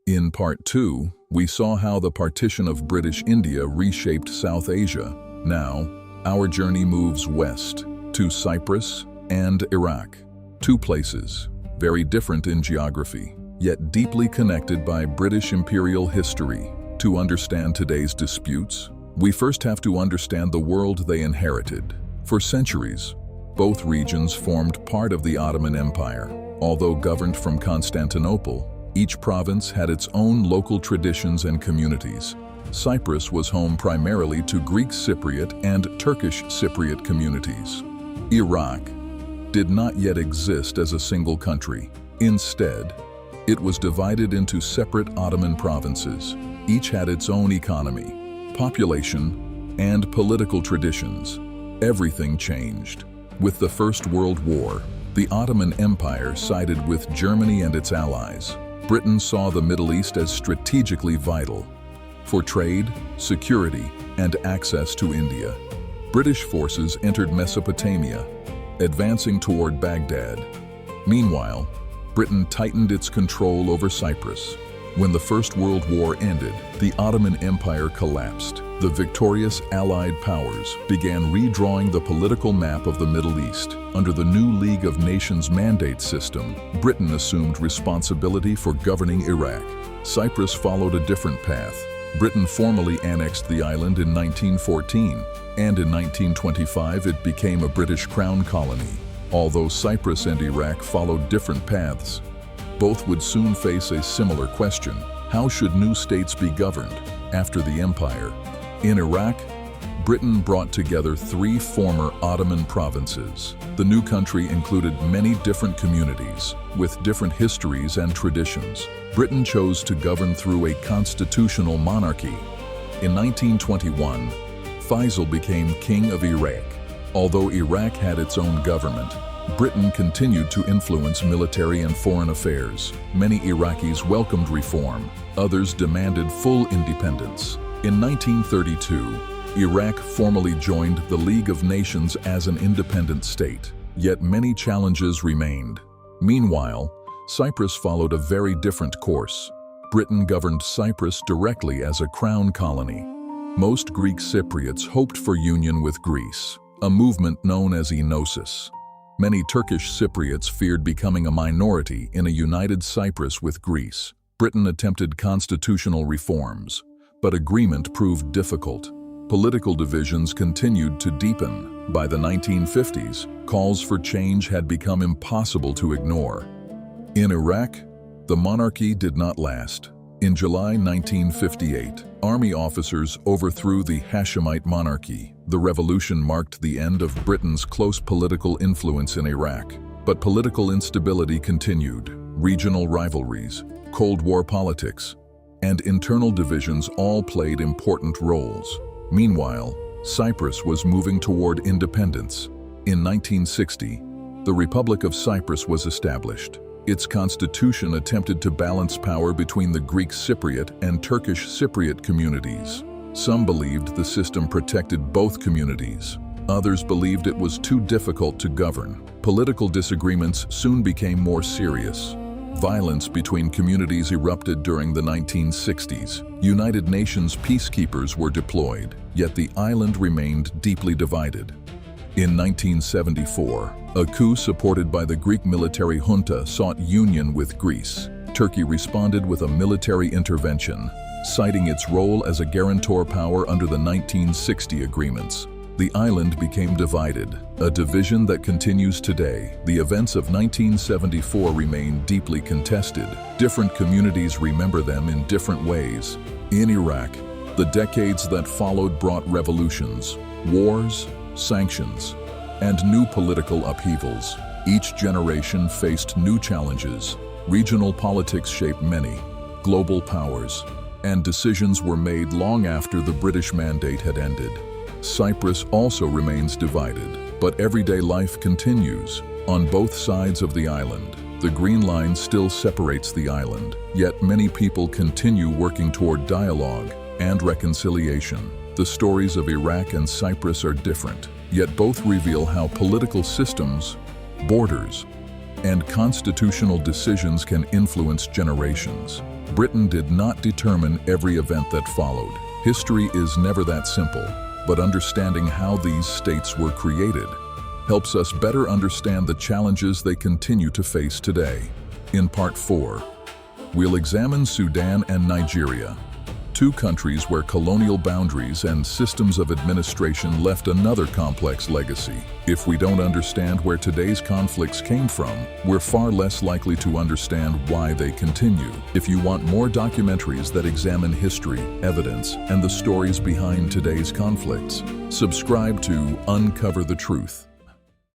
In Part 2, we saw how the partition of British India reshaped South Asia. Now, our journey moves west to Cyprus and Iraq. Two places, very different in geography, yet deeply connected by British imperial history. To understand today's disputes, we first have to understand the world they inherited. For centuries, both regions formed part of the Ottoman Empire. Although governed from Constantinople, each province had its own local traditions and communities. Cyprus was home primarily to Greek Cypriot and Turkish Cypriot communities. Iraq did not yet exist as a single country. Instead, it was divided into separate Ottoman provinces. Each had its own economy, population, and political traditions. Everything changed. With the First World War, the Ottoman Empire sided with Germany and its allies. Britain saw the Middle East as strategically vital for trade, security, and access to India. British forces entered Mesopotamia, advancing toward Baghdad. Meanwhile, Britain tightened its control over Cyprus. When the First World War ended, the Ottoman Empire collapsed. The victorious Allied powers began redrawing the political map of the Middle East. Under the new League of Nations mandate system, Britain assumed responsibility for governing Iraq. Cyprus followed a different path. Britain formally annexed the island in 1914, and in 1925 it became a British Crown colony. Although Cyprus and Iraq followed different paths, both would soon face a similar question: how should new states be governed after the empire? In Iraq, Britain brought together three former Ottoman provinces. The new country included many different communities with different histories and traditions. Britain chose to govern through a constitutional monarchy. In 1921, Faisal became king of Iraq. Although Iraq had its own government, Britain continued to influence military and foreign affairs. Many Iraqis welcomed reform, others demanded full independence. In 1932, Iraq formally joined the League of Nations as an independent state, yet many challenges remained. Meanwhile, Cyprus followed a very different course. Britain governed Cyprus directly as a crown colony. Most Greek Cypriots hoped for union with Greece, a movement known as enosis. Many Turkish Cypriots feared becoming a minority in a united Cyprus with Greece. Britain attempted constitutional reforms, but agreement proved difficult. Political divisions continued to deepen. By the 1950s, calls for change had become impossible to ignore. In Iraq, the monarchy did not last. In July 1958, army officers overthrew the Hashemite monarchy. The revolution marked the end of Britain's close political influence in Iraq. But political instability continued. Regional rivalries, Cold War politics, and internal divisions all played important roles. Meanwhile, Cyprus was moving toward independence. In 1960, the Republic of Cyprus was established. Its constitution attempted to balance power between the Greek Cypriot and Turkish Cypriot communities. Some believed the system protected both communities. Others believed it was too difficult to govern. Political disagreements soon became more serious. Violence between communities erupted during the 1960s. United Nations peacekeepers were deployed, yet the island remained deeply divided. In 1974, a coup supported by the Greek military junta sought union with Greece. Turkey responded with a military intervention, citing its role as a guarantor power under the 1960 agreements. The island became divided, a division that continues today. The events of 1974 remain deeply contested. Different communities remember them in different ways. In Iraq, the decades that followed brought revolutions, wars, sanctions, and new political upheavals. Each generation faced new challenges. Regional politics shaped many global powers, and decisions were made long after the British mandate had ended. Cyprus also remains divided, but everyday life continues. On both sides of the island, the Green Line still separates the island, yet many people continue working toward dialogue and reconciliation. The stories of Iraq and Cyprus are different, yet both reveal how political systems, borders, and constitutional decisions can influence generations. Britain did not determine every event that followed. History is never that simple, but understanding how these states were created helps us better understand the challenges they continue to face today. In Part 4, we'll examine Sudan and Nigeria, two countries where colonial boundaries and systems of administration left another complex legacy. If we don't understand where today's conflicts came from, we're far less likely to understand why they continue. If you want more documentaries that examine history, evidence, and the stories behind today's conflicts, subscribe to Uncover the Truth.